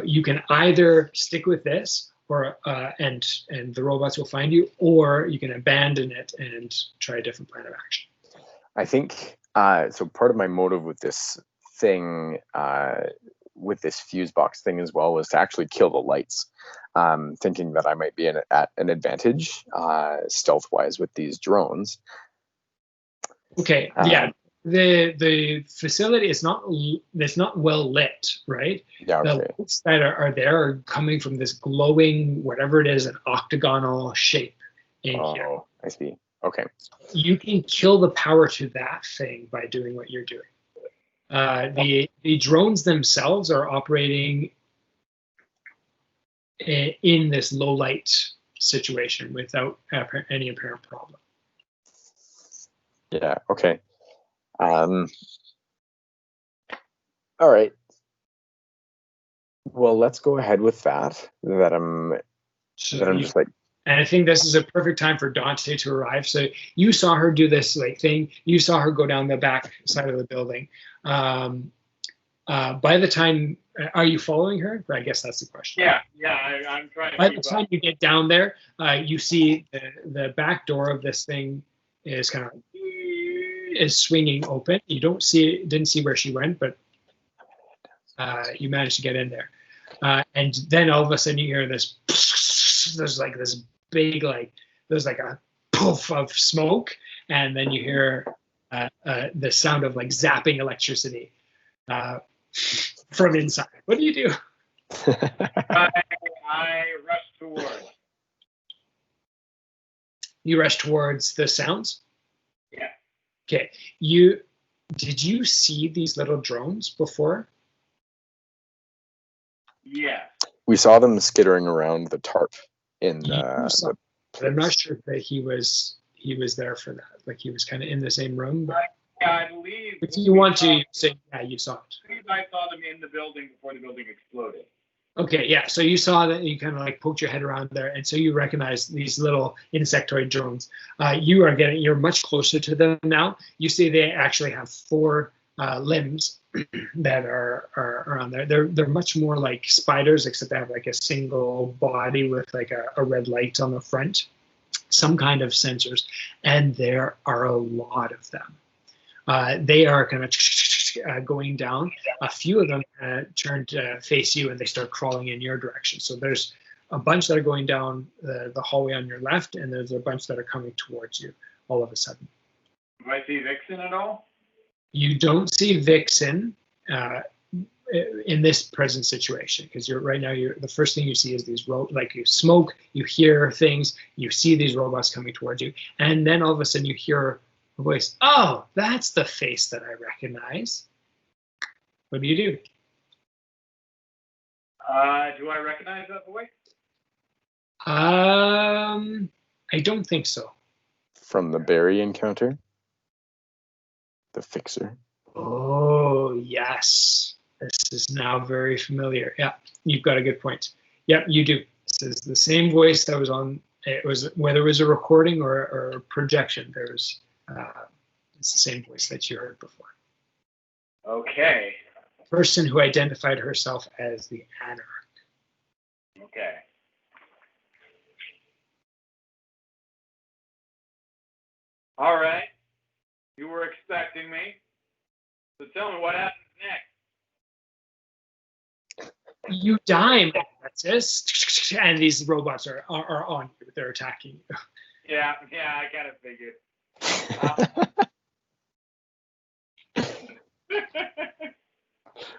you can either stick with this, or and the robots will find you, or you can abandon it and try a different plan of action. I think so. Part of my motive with this thing, with this fuse box thing as well, was to actually kill the lights. Thinking that I might be at an advantage stealth-wise with these drones. Okay, yeah. The facility is not well lit, right? Yeah, okay. The lights that are there are coming from this glowing, whatever it is, an octagonal shape in here. Oh, I see. Okay. You can kill the power to that thing by doing what you're doing. The drones themselves are operating in this low light situation without any apparent problem. Yeah. Okay. All right. Well, let's go ahead with that. I'm just like. And I think this is a perfect time for Dante to arrive. So you saw her do this like thing. You saw her go down the back side of the building. By the time, are you following her? I guess that's the question. Yeah, I'm trying to. By the time you get down there, you see the back door of this thing is kind of swinging open. You didn't see where she went, but you managed to get in there. And then all of a sudden you hear this. There's like this big, there's like a poof of smoke, and then you hear the sound of like zapping electricity from inside. What do you do? I rush towards. You rush towards the sounds? Yeah. Okay. Did you see these little drones before? Yeah. We saw them skittering around the tarp in I'm not sure that he was there for that. Like he was kind of in the same room. But yeah, I believe. If you want to say, yeah, you saw it. I believe I saw them in the building before the building exploded. Okay, yeah. So you saw that, you kind of like poked your head around there, and so you recognize these little insectoid drones. You're much closer to them now. You see they actually have 4 limbs that are on there. They're much more like spiders, except they have like a single body with like a red light on the front, some kind of sensors, and there are a lot of them. They are kind of going down. A few of them turn to face you, and they start crawling in your direction. So there's a bunch that are going down the hallway on your left, and there's a bunch that are coming towards you all of a sudden. Do I see Vixen at all? You don't see Vixen in this present situation, because the first thing you see is these you smoke, you hear things, you see these robots coming towards you, and then all of a sudden you hear a voice. Oh, that's the face that I recognize. What do you do? Do I recognize that voice? I don't think so. From the Barry encounter? The fixer? Oh, yes. This is now very familiar. Yeah, you've got a good point. Yep, you do. This is the same voice that was on, whether it was a recording or a projection, it's the same voice that you heard before. Okay. Person who identified herself as the Anarch. Okay. All right. You were expecting me. So tell me what happens next. You die, Mantis, and these robots are on you. They're attacking you. Yeah, I kind of figured.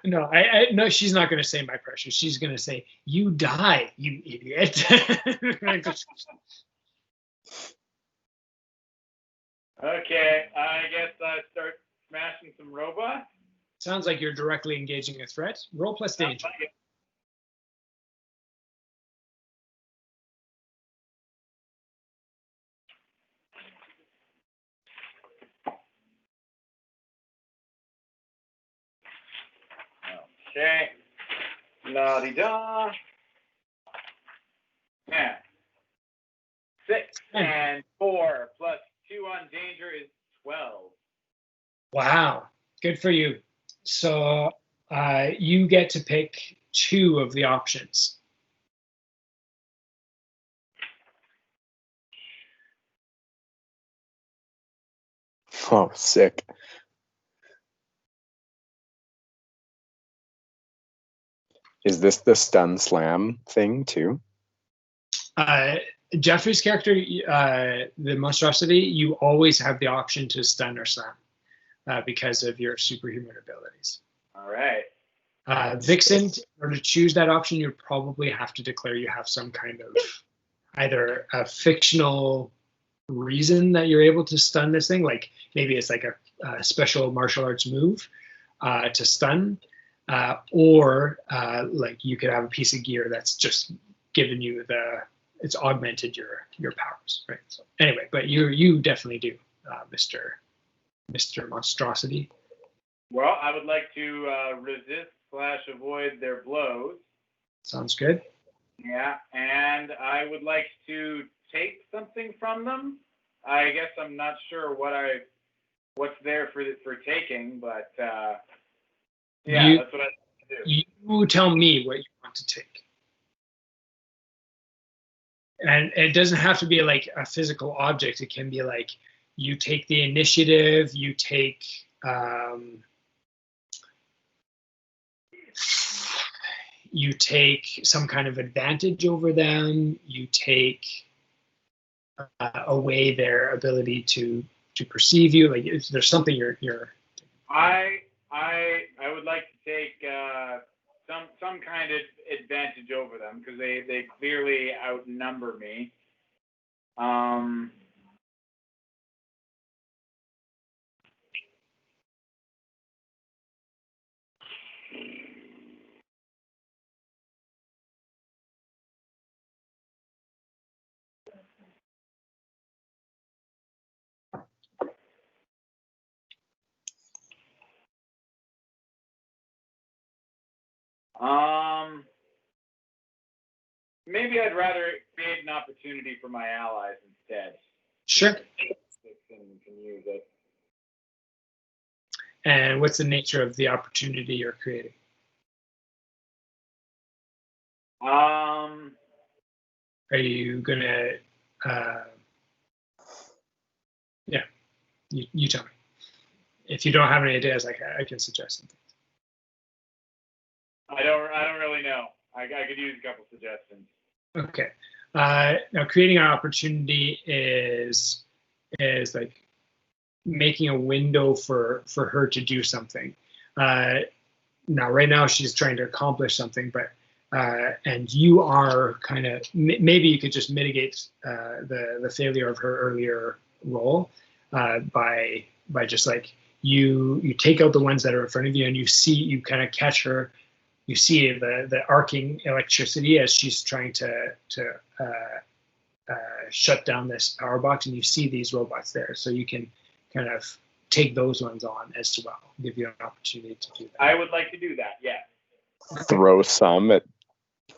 No, no, she's not going to say my pressure. She's going to say, you die, you idiot. Okay, I guess I start smashing some robots. Sounds like you're directly engaging a threat. Roll plus danger. Okay. La-di-da. Yeah. 6 and 4 plus 2 on danger is 12. Wow. Good for you. So you get to pick 2 of the options. Oh, sick. Is this the stun slam thing too? Jeffrey's character, the Monstrosity, you always have the option to stun or slam because of your superhuman abilities. All right. Vixen, in order to choose that option, you probably have to declare you have some kind of either a fictional reason that you're able to stun this thing, like maybe it's like a special martial arts move to stun, or like you could have a piece of gear that's just given you it's augmented your powers, right? So anyway, but you definitely do, Mr. Monstrosity. Well, I would like to resist/avoid their blows. Sounds good. Yeah, and I would like to take something from them. I guess I'm not sure what's there for taking, but that's what I do. You tell me what you want to take. And it doesn't have to be like a physical object. It can be like you take the initiative, you take some kind of advantage over them, you take away their ability to perceive you. Like there's something you're I would like to take some kind of advantage over them because they clearly outnumber me. Maybe I'd rather create an opportunity for my allies instead. Sure. Can use it. And what's the nature of the opportunity you're creating? Are you gonna? Yeah, you tell me. If you don't have any ideas, I can suggest something. I don't really know. I could use a couple suggestions. Okay. Now, creating an opportunity is like making a window for her to do something. Now, right now, she's trying to accomplish something, but and you are kind of maybe you could just mitigate the failure of her earlier roll by just like you take out the ones that are in front of you, and you kind of catch her. You see the arcing electricity as she's trying to shut down this power box, and you see these robots there, so you can kind of take those ones on as well. Give you an opportunity to do that. I would like to do that. Yeah. Throw some of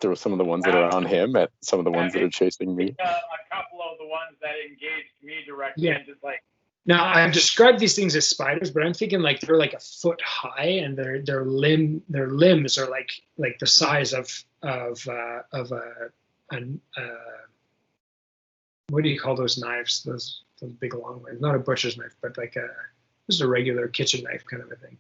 the ones that are on him at some of the ones that are chasing me. A couple of the ones that engaged me directly, and just like. Now, I've described these things as spiders, but I'm thinking like they're like a foot high, and their limbs are like the size of what do you call those knives? Those big long ones. Not a butcher's knife, but like just a regular kitchen knife kind of a thing.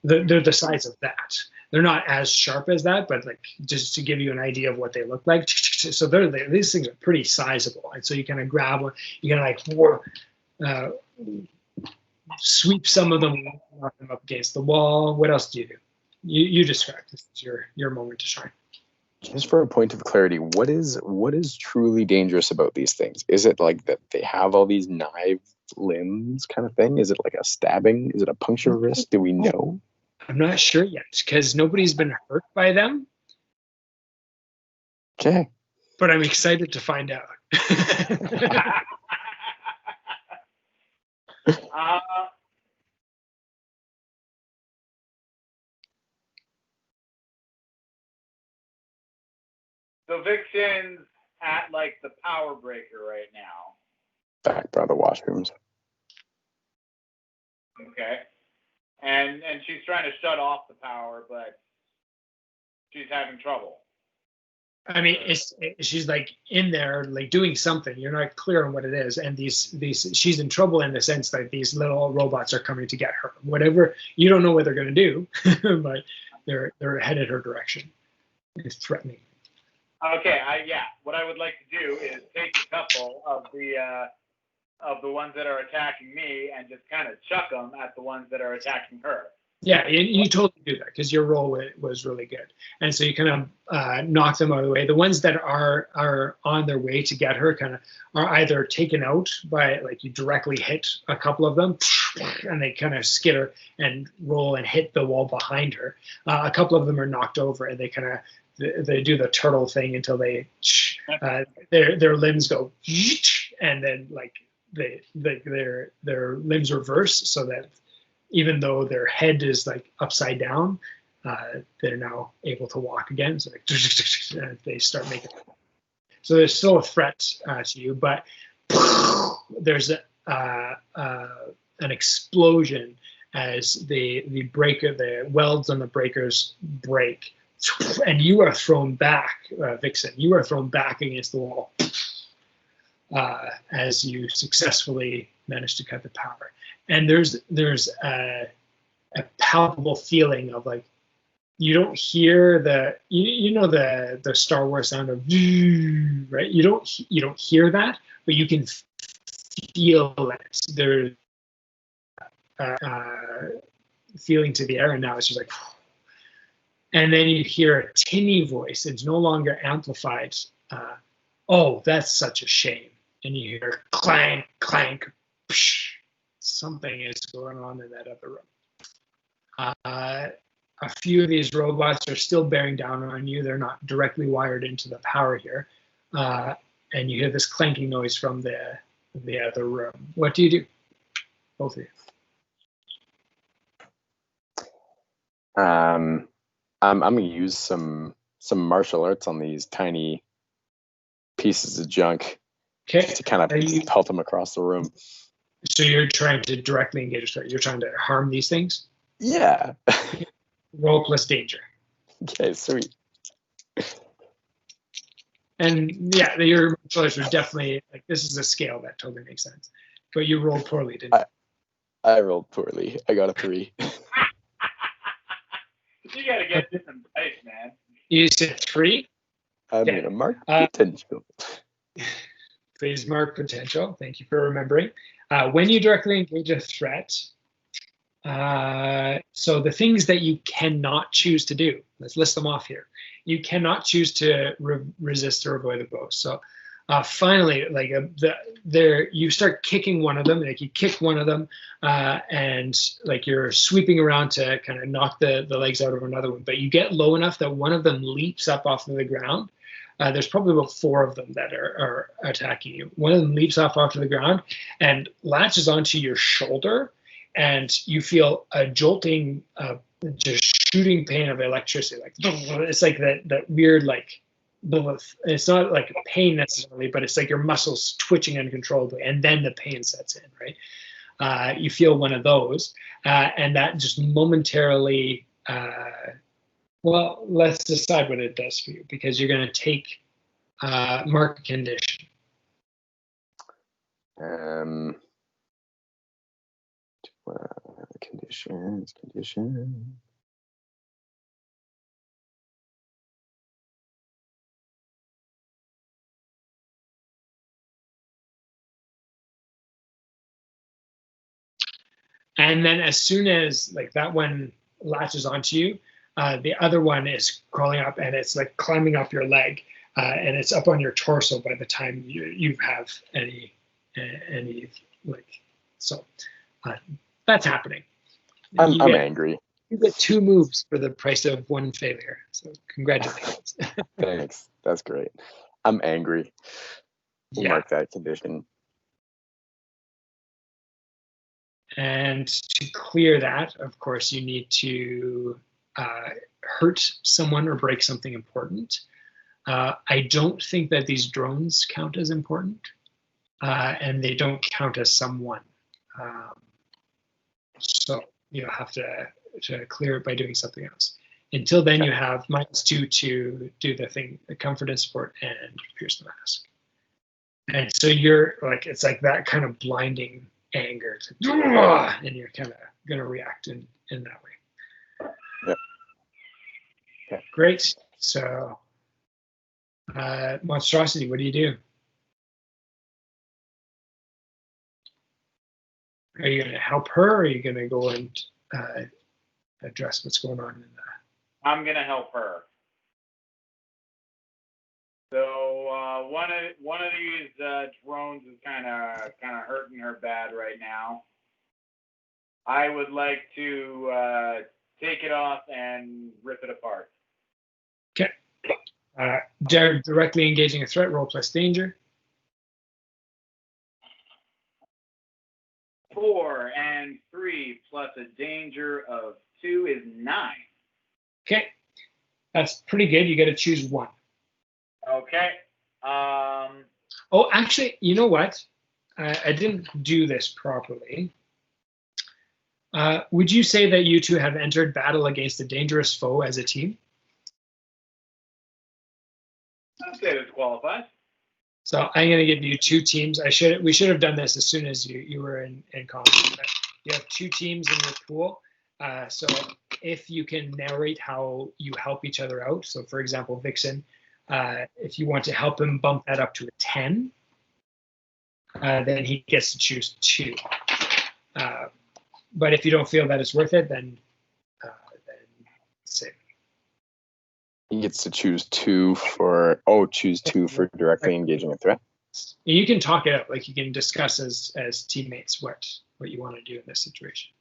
They're the size of that. They're not as sharp as that, but like just to give you an idea of what they look like. So these things are pretty sizable, and so you kind of grab one, you kind of like sweep some of them, knock them up against the wall. What else do you do? You describe. This is your moment to shine. Just for a point of clarity, what is truly dangerous about these things? Is it like that they have all these knife limbs kind of thing? Is it like a stabbing? Is it a puncture wrist? Do we know? I'm not sure yet because nobody's been hurt by them. Okay. But I'm excited to find out. So Vixen's at like the power breaker right now. Back by the washrooms. Okay. And she's trying to shut off the power, but she's having trouble. I mean, she's like in there, like doing something. You're not clear on what it is, and these she's in trouble in the sense that these little robots are coming to get her. Whatever, you don't know what they're going to do, but they're headed her direction. It's threatening. Okay, what I would like to do is take a couple of the ones that are attacking me and just kind of chuck them at the ones that are attacking her. Yeah, you totally do that because your roll was really good, and so you kind of knock them out of the way. The ones that are on their way to get her kind of are either taken out by, like, you directly hit a couple of them, and they kind of skitter and roll and hit the wall behind her. A couple of them are knocked over, and they kind of they do the turtle thing until they their limbs go, and then like their limbs reverse so that even though their head is like upside down, they're now able to walk again. So like, they start making. So there's still a threat to you, but there's an explosion as the welds on the breakers break, and you are thrown back, Vixen. You are thrown back against the wall as you successfully manage to cut the power. And there's a palpable feeling of like, you don't hear the Star Wars sound of right. You don't hear that, but you can feel it. There's feeling to the air, and now it's just like, and then you hear a tinny voice. It's no longer amplified. Oh, that's such a shame. And you hear clank, clank. Psh. Something is going on in that other room. A few of these robots are still bearing down on you. They're not directly wired into the power here. And you hear this clanking noise from the other room. What do you do? Both of you. I'm gonna use some martial arts on these tiny pieces of junk to kind of pelt them across the room. So you're trying to directly engage a threat. You're trying to harm these things? Yeah. Roll plus danger. Okay, sweet. And yeah, your martial arts are definitely, like, this is a scale that totally makes sense. But you rolled poorly, didn't you? I rolled poorly. I got a 3. You gotta get different dice, man. You said 3? I'm gonna mark potential. Please mark potential. Thank you for remembering. When you directly engage a threat, so the things that you cannot choose to do, let's list them off here. You cannot choose to resist or avoid the blow. So finally, like you start kicking one of them, like you kick one of them, and like you're sweeping around to kind of knock the legs out of another one, but you get low enough that one of them leaps up off of the ground. There's probably about 4 of them that are attacking you. One of them leaps off onto the ground and latches onto your shoulder, and you feel a jolting, just shooting pain of electricity. Like it's like that weird, like, it's not like pain necessarily, but it's like your muscles twitching uncontrollably, and then the pain sets in, right? You feel one of those, and that just momentarily. Well, let's decide what it does for you, because you're going to take mark condition. Condition. And then as soon as like that one latches onto you, the other one is crawling up, and it's like climbing up your leg, and it's up on your torso by the time you have any like, so that's happening. I'm angry. You get 2 moves for the price of 1 failure. So congratulations. Thanks. That's great. I'm angry. We'll mark that condition. And to clear that, of course, you need to hurt someone or break something important. I don't think that these drones count as important, and they don't count as someone. So you'll have to clear it by doing something else. Until then, you have -2 to do the thing, the comfort and support, and pierce the mask. And so you're like, it's like that kind of blinding anger, and you're kind of going to react in that way. Yep. Okay. Great. So, Monstrosity, what do you do? Are you going to help her, or are you going to go and address what's going on in that? I'm going to help her. So one of these drones is kind of hurting her bad right now. I would like to take it off and rip it apart. Okay. Directly engaging a threat, roll plus danger. 4 and 3 plus a danger of 2 is 9. Okay. That's pretty good. You got to choose one. Okay. Oh, actually, you know what? I didn't do this properly. Would you say that you two have entered battle against a dangerous foe as a team? I'd say this qualifies. So I'm going to give you 2 teams. We should have done this as soon as you were in combat. You have 2 teams in your pool. So if you can narrate how you help each other out. So for example, Vixen, if you want to help him bump that up to a 10, then he gets to choose 2. But if you don't feel that it's worth it, then save. He gets to choose 2 for directly engaging a threat. You can talk it out, like you can discuss as teammates what you want to do in this situation.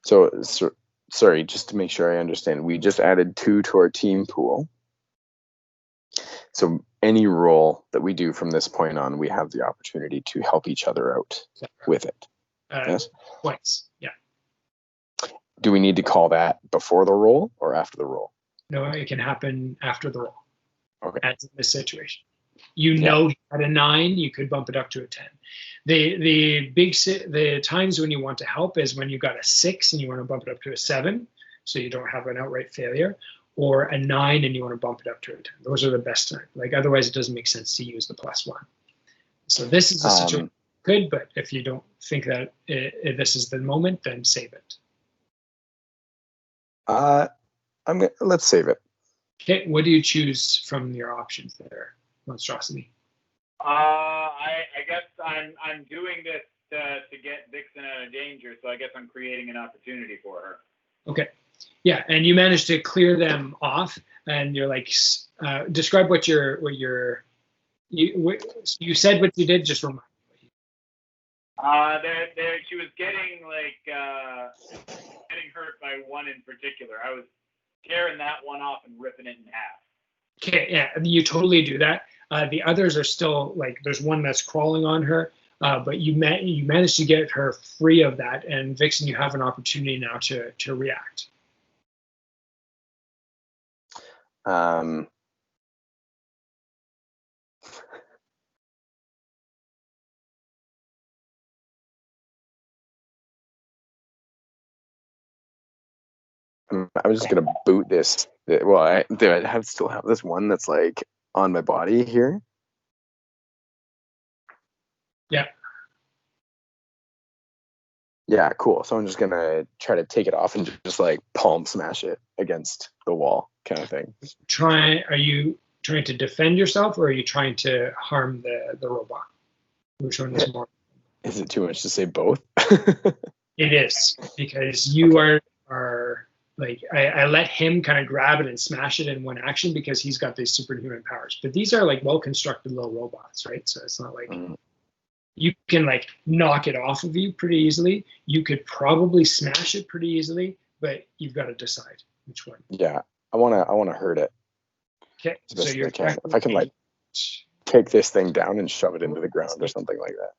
So sorry, just to make sure I understand, we just added 2 to our team pool. So any roll that we do from this point on, we have the opportunity to help each other out with it. Yes? Twice, yeah. Do we need to call that before the roll or after the roll? No, it can happen after the roll. Okay. As in this situation. Know at a 9, you could bump it up to a 10. The times when you want to help is when you got a 6 and you want to bump it up to a 7, so you don't have an outright failure, or a 9 and you want to bump it up to a 10. Those are the best times. Like otherwise, it doesn't make sense to use the +1. So this is a situation good, but if you don't think that this is the moment, then save it. Let's save it. Okay, what do you choose from your options there, Monstrosity? I guess I'm doing this to get Vixen out of danger, so I guess I'm creating an opportunity for her. Okay, yeah, and you managed to clear them off, and you're like, describe what you said what you did. Just remind me. She was getting getting hurt by one in particular. I was tearing that one off and ripping it in half. Okay, yeah, you totally do that. The others are still there's one that's crawling on her, but you managed to get her free of that, and Vixen, you have an opportunity now to react. I was just gonna boot this. Well, I still have this one that's like on my body here. Yeah. Yeah, cool. So I'm just gonna try to take it off and just like palm smash it against the wall, kind of thing. Are you trying to defend yourself, or are you trying to harm the robot? Which one is more? Is it too much to say both? It is, because you are like I let him kind of grab it and smash it in one action because he's got these superhuman powers. But these are like well constructed little robots, right? So it's not like you can like knock it off of you pretty easily. You could probably smash it pretty easily, but you've got to decide which one. Yeah, I wanna hurt it. Okay, so you're if I can like take this thing down and shove it into the ground or something like that.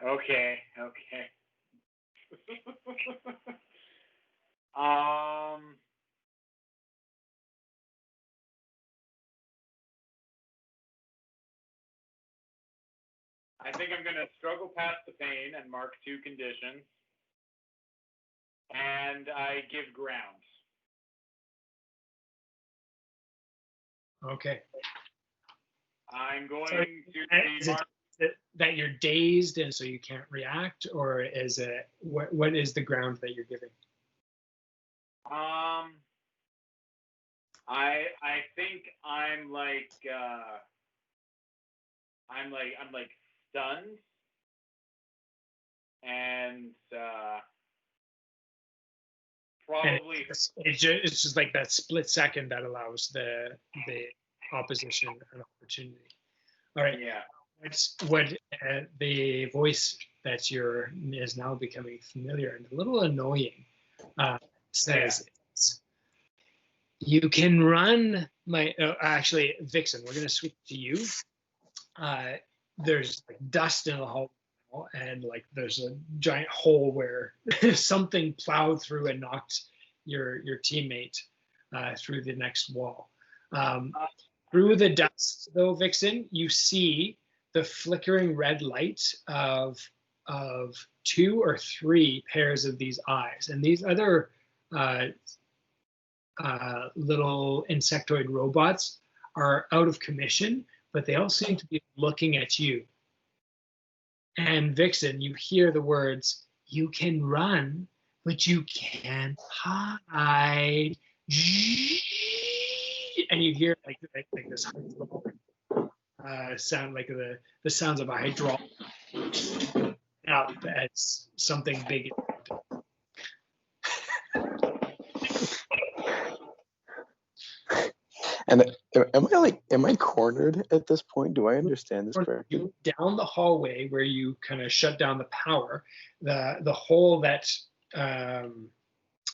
Okay. Okay. I think I'm going to struggle past the pain and mark 2 conditions. And I give ground. Okay. I'm going to Is it that you're dazed and so you can't react, or is it what is the ground that you're giving? I think I'm like stunned, and probably And it's just like that split second that allows the opposition an opportunity. All right. yeah. What the voice that is now becoming familiar and a little annoying says. You can run actually, Vixen, we're going to switch to you. There's like dust in the hole, and like there's a giant hole where something plowed through and knocked your teammate through the next wall. Through the dust, though, Vixen, you see the flickering red light of 2 or 3 pairs of these eyes, and these other little insectoid robots are out of commission, but they all seem to be looking at you. And Vixen, you hear the words, "You can run, but you can't hide." And you hear like this sound, like the sounds of a hydraulic. Now that's something big. And am I cornered at this point? Do I understand this correctly? Down the hallway where you kind of shut down the power, the hole that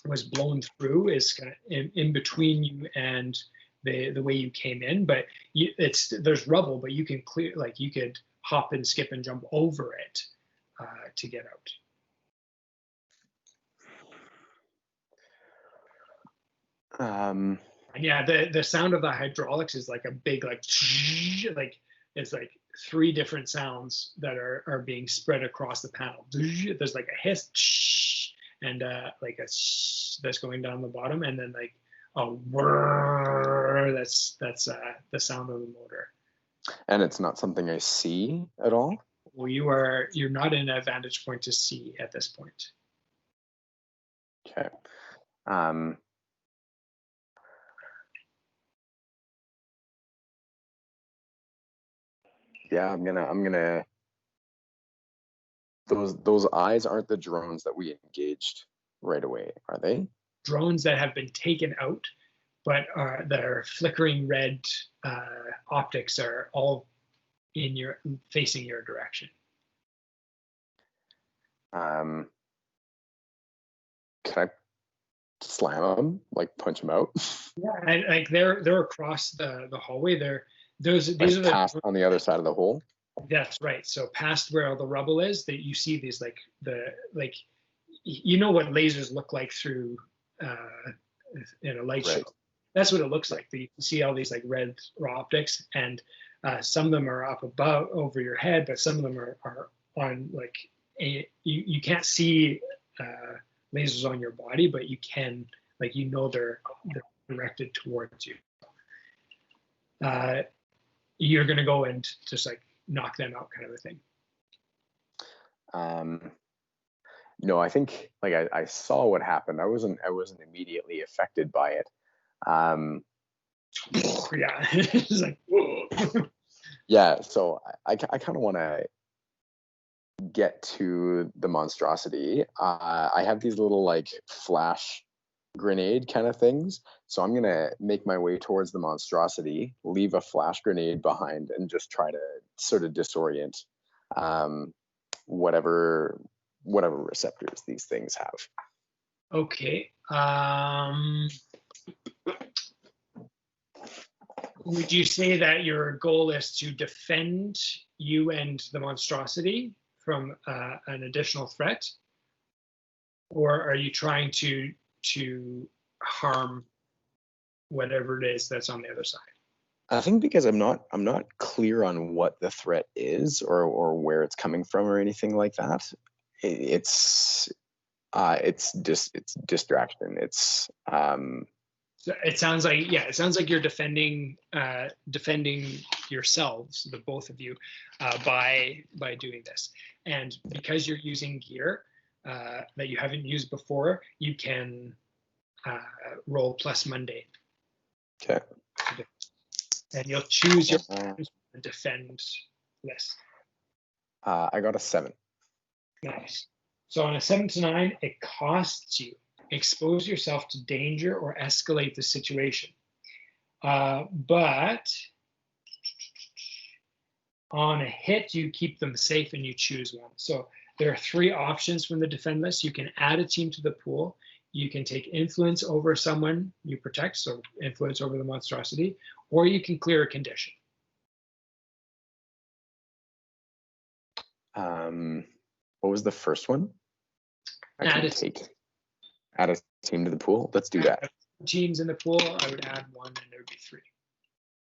was blown through is kind of in between you and the way you came in, but there's rubble, but you can clear, like you could hop and skip and jump over it to get out. Yeah, the sound of the hydraulics is like a big like it's like 3 different sounds that are being spread across the panel. There's like a hiss and like a that's going down the bottom, and then like a whir. That's the sound of the motor. And it's not something I see at all. Well, you're not in a vantage point to see at this point. Okay. Yeah, I'm gonna. Those eyes aren't the drones that we engaged right away, are they? Drones that have been taken out, but that are flickering red optics are all facing your direction. Can I slam them, like punch them out? Yeah, and like they're across the hallway. These are past on the other side of the hole. That's right. So past where all the rubble is, that you see these like you know what lasers look like through in a light show. That's what it looks like. You see all these like red raw optics, and some of them are up above over your head, but some of them are on like you can't see lasers on your body, but you can, like, you know, they're directed towards you. You're going to go and just like knock them out, kind of a thing. No, I think like I saw what happened. I wasn't immediately affected by it. Yeah, it's like whoa. Yeah. So I kind of want to get to the monstrosity. I have these little like flash grenade kind of things, so I'm gonna make my way towards the monstrosity, leave a flash grenade behind, and just try to sort of disorient whatever receptors these things have. Okay. Would you say that your goal is to defend you and the monstrosity from an additional threat, or are you trying to harm whatever it is that's on the other side? I think because I'm not clear on what the threat is or where it's coming from or anything like that. It's distraction. So it sounds like you're defending yourselves, the both of you, by doing this. And because you're using gear that you haven't used before, you can roll plus mundane. Okay. And you'll choose your defend list. I got a 7. Nice. So on a 7 to 9, it costs you. Expose yourself to danger or escalate the situation. But on a hit, you keep them safe and you choose one. So there are 3 options from the defend list. You can add a team to the pool. You can take influence over someone you protect, so influence over the monstrosity, or you can clear a condition. What was the first one? Add a team to the pool. Let's do that. Teams in the pool, I would add 1 and there would be 3.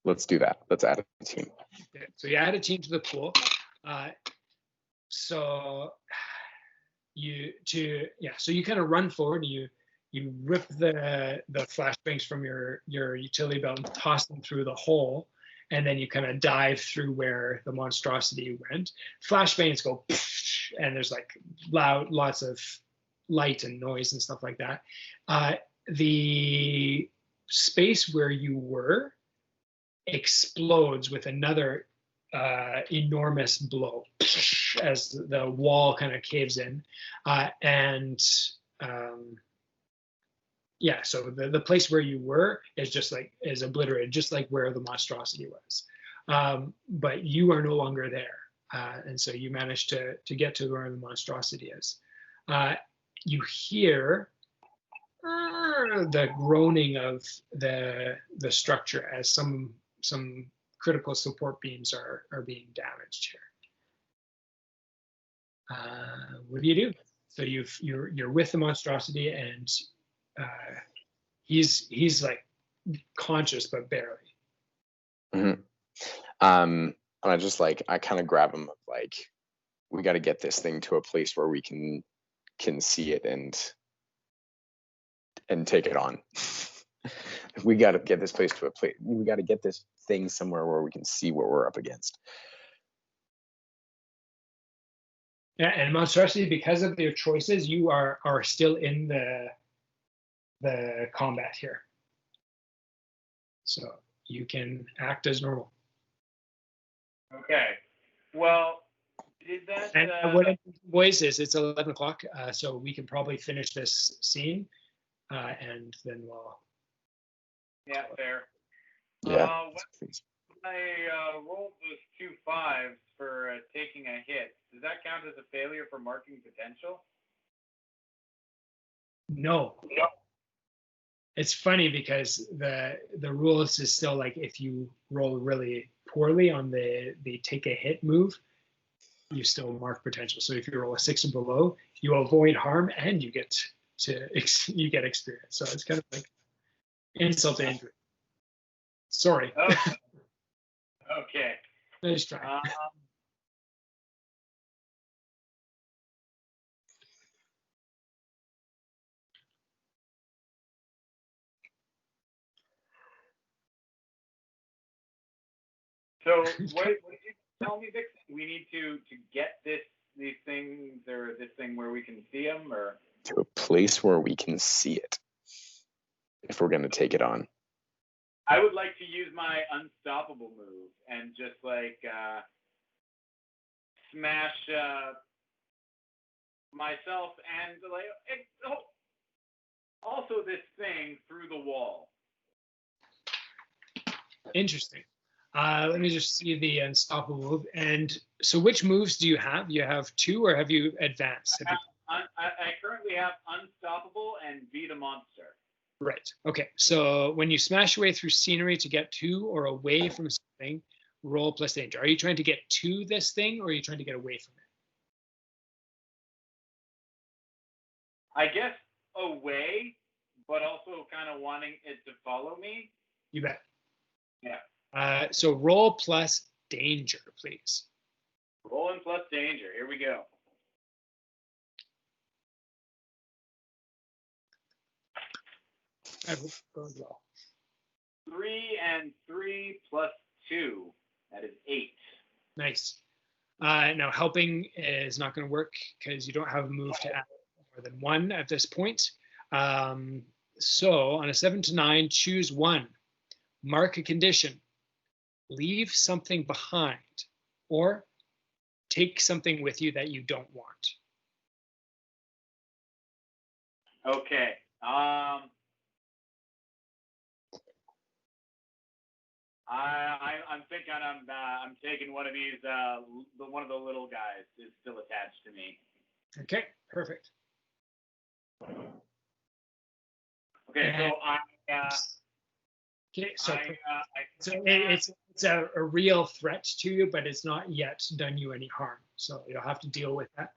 Let's do that. Let's add a team. Okay, so you add a team to the pool. So you kind of run forward. You rip the flashbangs from your utility belt and toss them through the hole, and then you kind of dive through where the monstrosity went. Flashbangs go, and there's like lots of light and noise and stuff like that. The space where you were explodes with another enormous blow as the wall kind of caves in, so the place where you were is obliterated, just like where the monstrosity was. But you are no longer there, and so you managed to get to where the monstrosity is. You hear the groaning of the structure as some critical support beams are being damaged here. What do? So you're with the monstrosity, and he's like conscious but barely. Mm-hmm. And I kind of grab him, like, we got to get this thing to a place where we can see it and take it on. We got to get this place to a place. We got to get this thing somewhere where we can see what we're up against. Yeah, and monstrosity, because of their choices, you are still in the combat here, so you can act as normal. Okay. Well, did that? And what boys is it's 11 o'clock, so we can probably finish this scene, and then we'll. Yeah, fair. Yeah. When I rolled those 2 5s for taking a hit, does that count as a failure for marking potential? No. It's funny because the rules is still like, if you roll really poorly on the take a hit move, you still mark potential. So if you roll a 6 or below, you avoid harm and you get experience. So it's kind of like insult to injury. Sorry. Okay. Nice try. So what did you tell me, Vixen? We need to get these things, or this thing where we can see them, or to a place where we can see it if we're going to take it on. I would like to use my unstoppable move and just like smash myself and also this thing through the wall. Interesting. Let me just see the unstoppable move. And so which moves do you have? You have 2, or have you advanced? I currently have unstoppable and beat a monster. Right. Okay. So when you smash your way through scenery to get to or away from something, roll plus danger. Are you trying to get to this thing, or are you trying to get away from it? I guess away, but also kind of wanting it to follow me. You bet. Yeah. So roll plus danger, please. Rolling plus danger. Here we go. I hope it goes well. 3 and 3 plus 2. That is 8. Nice. Now helping is not going to work because you don't have a move to add more than 1 at this point. So on a 7 to 9, choose 1. Mark a condition. Leave something behind, or take something with you that you don't want. Okay. I'm thinking I'm taking one of these. One of the little guys is still attached to me. Okay, perfect. Okay, so Okay, so I it's a real threat to you, but it's not yet done you any harm. So you'll have to deal with that.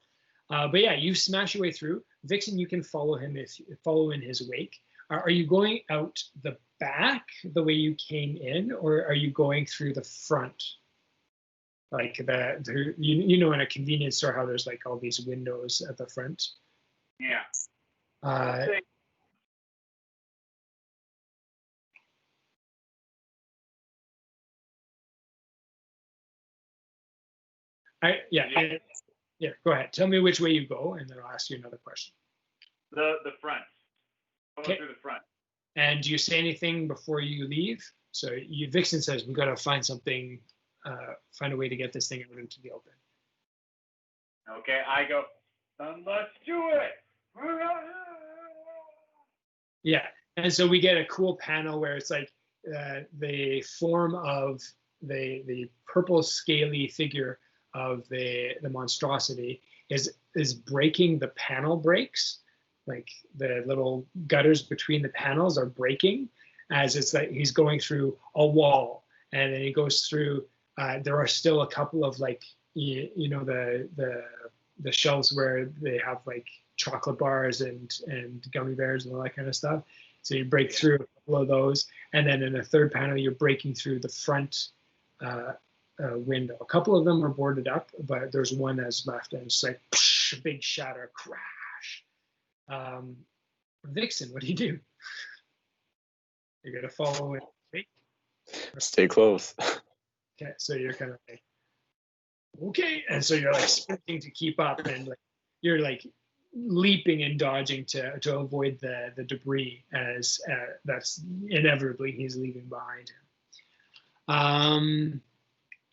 But yeah, you smash your way through. Vixen, you can follow him if you follow in his wake. Are you going out the back the way you came in, or are you going through the front? Like you know, in a convenience store, how there's like all these windows at the front. Yeah. Yeah. Go ahead. Tell me which way you go, and then I'll ask you another question. The front. Going through the front. And do you say anything before you leave? So Vixen says we got to find something, find a way to get this thing out into the open. Okay, I go. Let's do it. Yeah, and so we get a cool panel where it's like the form of the purple scaly figure of the monstrosity is breaking the panel breaks. Like the little gutters between the panels are breaking as it's like he's going through a wall, and then he goes through. There are still a couple of like you know the shelves where they have like chocolate bars and gummy bears and all that kind of stuff. So you break through a couple of those, and then in the third panel you're breaking through the front window. A couple of them are boarded up, but there's one that's left, and it's like psh, a big shatter crash. Vixen, what do you do? You're gonna follow it. Right? Stay close. Okay, so you're kind of like, okay, and so you're like sprinting to keep up, and like you're like leaping and dodging to avoid the debris as that's inevitably he's leaving behind him.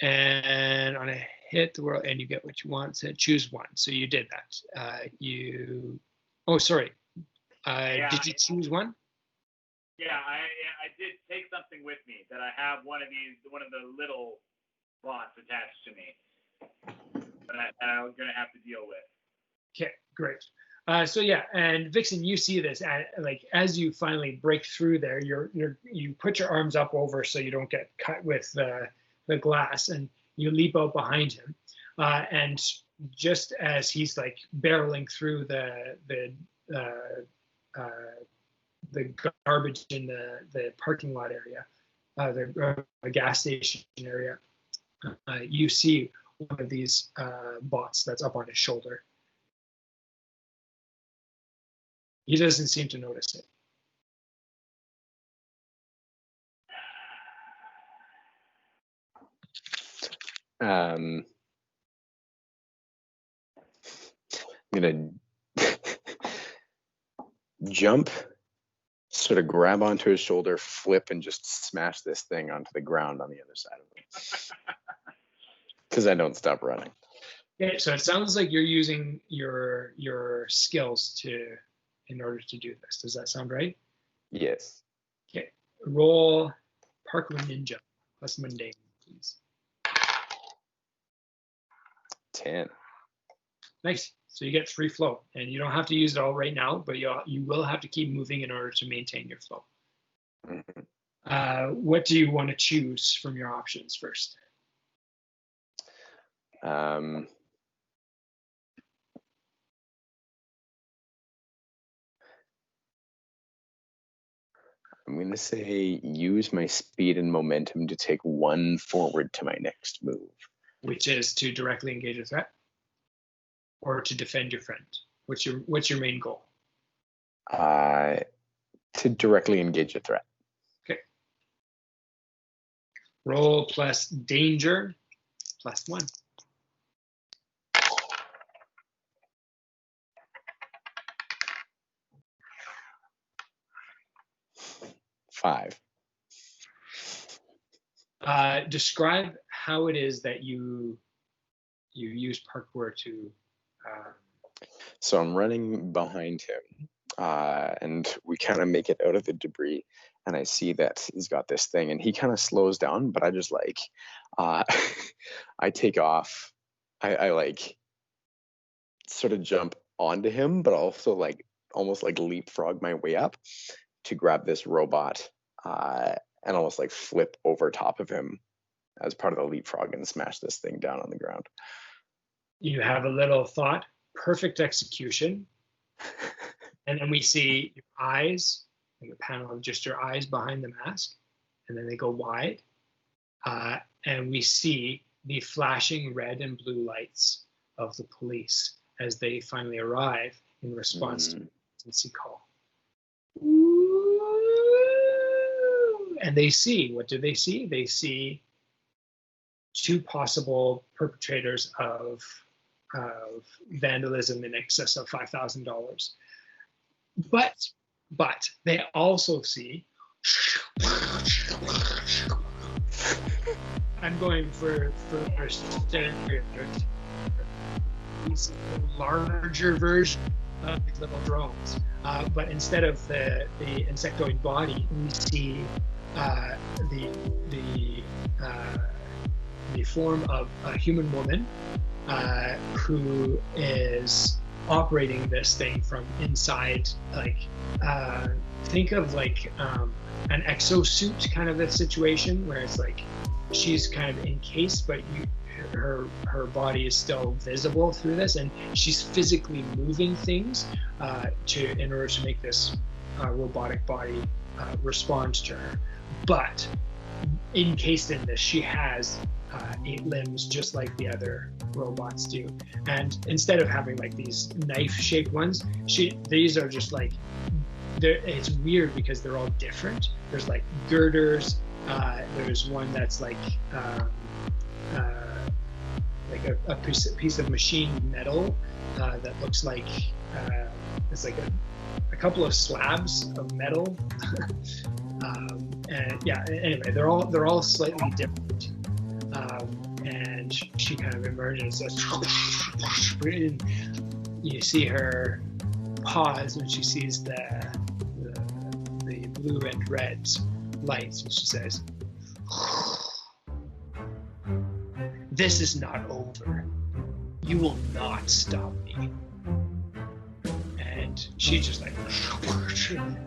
And on a hit the world, and you get what you want. So choose 1. So you did that. Oh, sorry. Did you choose 1? Yeah, I did take something with me that I have one of the little bots attached to me that I'm gonna have to deal with. Okay, great. So yeah, and Vixen, you see this like as you finally break through there, you put your arms up over so you don't get cut with the glass, and you leap out behind him, and just as he's like barreling through the garbage in the parking lot area, the gas station area, you see one of these bots that's up on his shoulder. He doesn't seem to notice it. I'm gonna jump, sort of grab onto his shoulder, flip, and just smash this thing onto the ground on the other side of him. Because I don't stop running. Okay, so it sounds like you're using your skills in order to do this. Does that sound right? Yes. Okay, roll Parkour Ninja plus Mundane, please. 10. Nice. So you get free flow, and you don't have to use it all right now, but you will have to keep moving in order to maintain your flow. Mm-hmm. What do you want to choose from your options first? I'm going to say use my speed and momentum to take one forward to my next move. Which is to directly engage a threat or to defend your friend. What's your main goal? To directly engage a threat. Okay. Roll plus danger plus 1. 5. Describe how it is that you use parkour to. So I'm running behind him, and we kind of make it out of the debris. And I see that he's got this thing, and he kind of slows down. But I just like, I take off. I like sort of jump onto him, but also like almost like leapfrog my way up to grab this robot, and almost like flip over top of him as part of the leapfrog and smash this thing down on the ground. You have a little thought, perfect execution. And then we see your eyes, like a panel of just your eyes behind the mask, and then they go wide. And we see the flashing red and blue lights of the police as they finally arrive in response to the emergency call. And they see, what do they see? They see 2 possible perpetrators of vandalism in excess of $5,000. But they also see, I'm going for stereotypes, these larger version of these little drones. But instead of the insectoid body, we see the form of a human woman who is operating this thing from inside. Like, think of like an exosuit kind of a situation where it's like she's kind of encased, but her body is still visible through this, and she's physically moving things in order to make this robotic body respond to her. But encased in this, she has 8 limbs, just like the other robots do. And instead of having like these knife-shaped ones, these are just like, it's weird because they're all different. There's like girders. There's one that's like a piece of machined metal that looks like it's like a couple of slabs of metal. And yeah, anyway, they're all slightly different. And she kind of emerges and you see her pause when she sees the blue and red lights, and she says, "This is not over. You will not stop me." And she just like,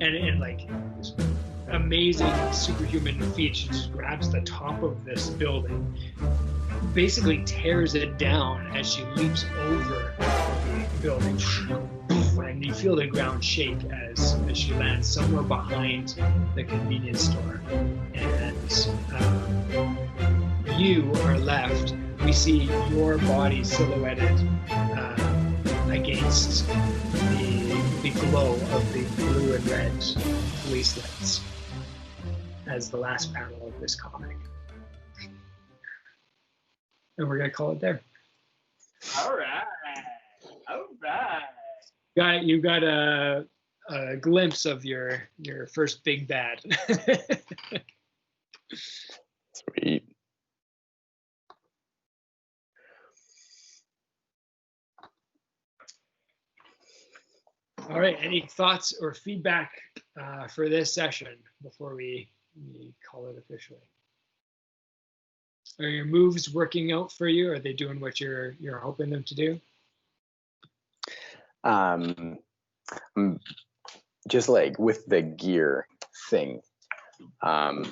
and like this amazing superhuman feat, she just grabs the top of this building, basically tears it down as she leaps over the building, and you feel the ground shake as she lands somewhere behind the convenience store. And you are left. We see your body silhouetted against the glow of the blue and red police lights as the last panel of this comic. And we're going to call it there. All right. You got a glimpse of your first big bad. Sweet. All right. Any thoughts or feedback for this session before we call it officially? Are your moves working out for you? Are they doing what you're hoping them to do? Just like with the gear thing, I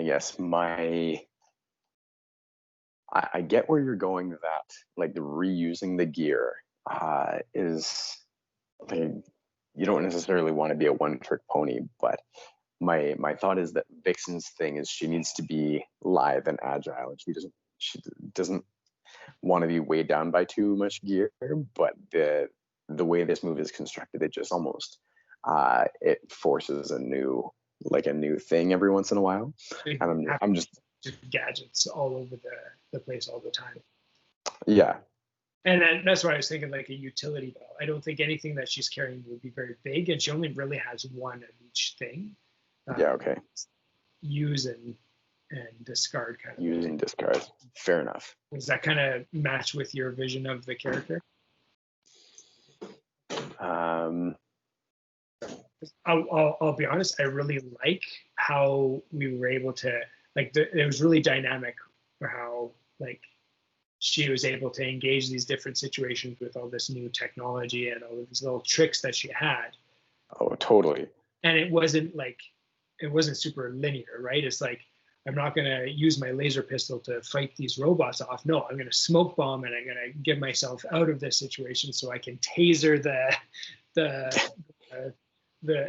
guess I get where you're going with that. Like the reusing the gear is like you don't necessarily want to be a one-trick pony, but my thought is that Vixen's thing is she needs to be lithe and agile, and she doesn't want to be weighed down by too much gear. But the way this move is constructed, it just almost it forces a new thing every once in a while. And I'm just gadgets all over the place all the time. Yeah. And that's why I was thinking like a utility belt. I don't think anything that she's carrying would be very big, and she only really has one of each thing. Yeah, okay. Use and discard kind of. Use and discard. Fair enough. Does that kind of match with your vision of the character? I'll be honest. I really like how we were able to it was really dynamic for how she was able to engage these different situations with all this new technology and all of these little tricks that she had. Oh, totally. And it wasn't super linear, right? It's like, I'm not going to use my laser pistol to fight these robots off. No, I'm going to smoke bomb, and I'm going to get myself out of this situation so I can taser the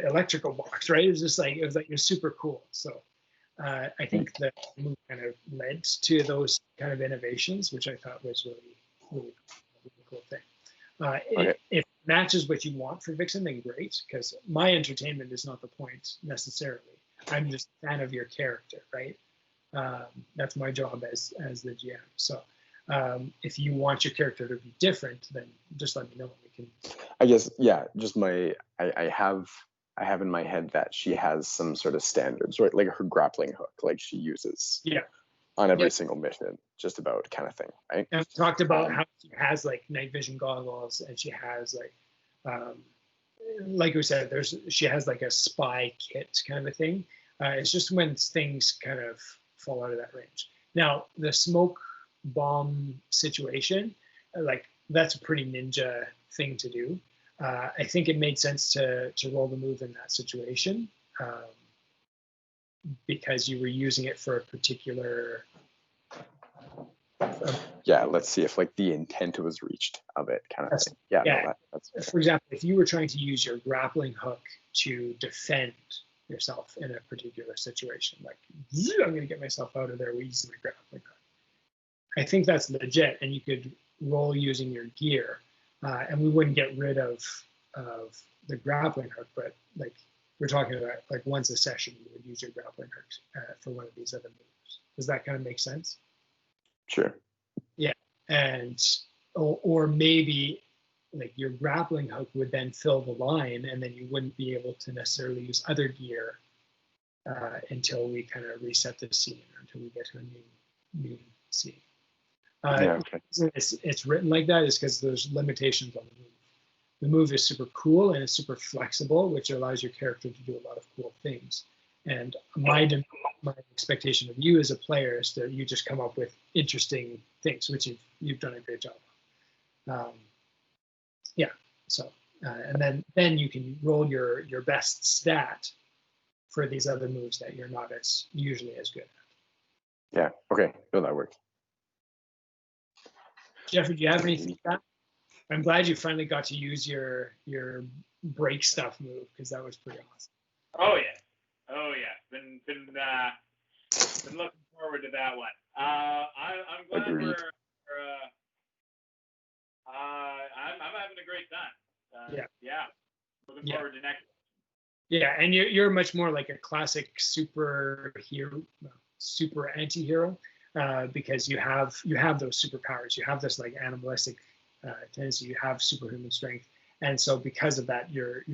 electrical box, right? It was super cool. So I think the move kind of led to those kind of innovations, which I thought was really cool thing. Okay. If it matches what you want for Vixen, then great, because my entertainment is not the point necessarily. I'm just a fan of your character, right? That's my job as the GM. So if you want your character to be different, then just let me know. We can. I guess, yeah. Just I have in my head that she has some sort of standards, right? Like her grappling hook, like she uses. Yeah. On every single mission, just about kind of thing, right? And we talked about how she has night vision goggles, and she has like we said, she has a spy kit kind of a thing. It's just when things kind of fall out of that range. Now the smoke bomb situation, that's a pretty ninja thing to do. I think it made sense to roll the move in that situation. Because you were using it for a particular. Yeah, let's see if the intent was reached of it, kind of thing. Yeah. No, that's for example, if you were trying to use your grappling hook to defend yourself in a particular situation, I'm going to get myself out of there using my grappling hook. I think that's legit, and you could roll using your gear, and we wouldn't get rid of the grappling hook, but we're talking about once a session you would use your grappling hook for one of these other moves. Does that kind of make sense? Sure. Yeah, and or maybe your grappling hook would then fill the line, and then you wouldn't be able to necessarily use other gear until we kind of reset the scene, or until we get to a new scene. Okay. It's written like that is because there's limitations on the move. The move is super cool and it's super flexible, which allows your character to do a lot of cool things. And my expectation of you as a player is that you just come up with interesting things, which you've done a great job of. Yeah. So and then you can roll your best stat for these other moves that you're not usually as good at. Yeah. Okay. No, that works. Jeffrey, do you have anything for that? I'm glad you finally got to use your break stuff move, because that was pretty awesome. Oh yeah. Been looking forward to that one. I'm glad Agreed. I'm having a great time. Yeah. Looking forward to next. Yeah, and you're much more like a classic super anti-hero, because you have those superpowers. You have this animalistic tendency. You have superhuman strength, and so because of that, your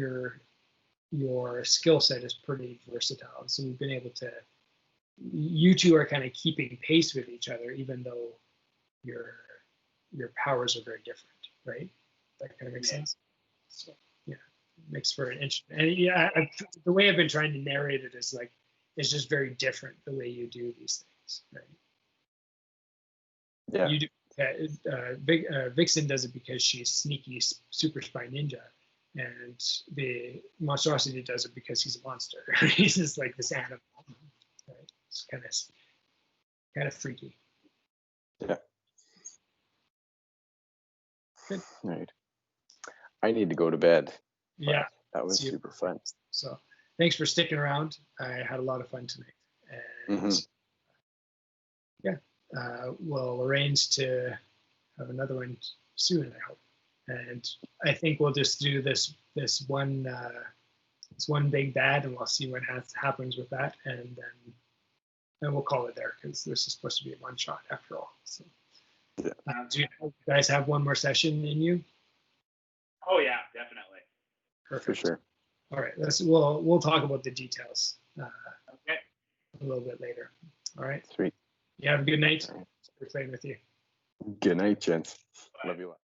skill set is pretty versatile. So we've been able to. You two are kind of keeping pace with each other, even though your powers are very different, right? That kind of makes sense. So yeah, it makes for an interesting. And the way I've been trying to narrate it is it's just very different the way you do these things, right? Yeah. You do. Vixen does it because she's sneaky, super spy ninja, and the Monstrosity does it because he's a monster. He's just like this animal. Right? It's kind of freaky. Yeah. Good. Right. I need to go to bed. Yeah. That was See you. super fun. So thanks for sticking around. I had a lot of fun tonight. And we'll arrange to have another one soon, I hope. And I think we'll just do this one big bad, and we'll see what happens with that, and then we'll call it there, because this is supposed to be a one shot after all. So, do you guys have one more session in you? Oh yeah, definitely. Perfect. For sure. All right, we'll talk about the details Okay. a little bit later. All right. Sweet. You have a good night. We're playing with you. Good night, gents. Bye. Love you a lot.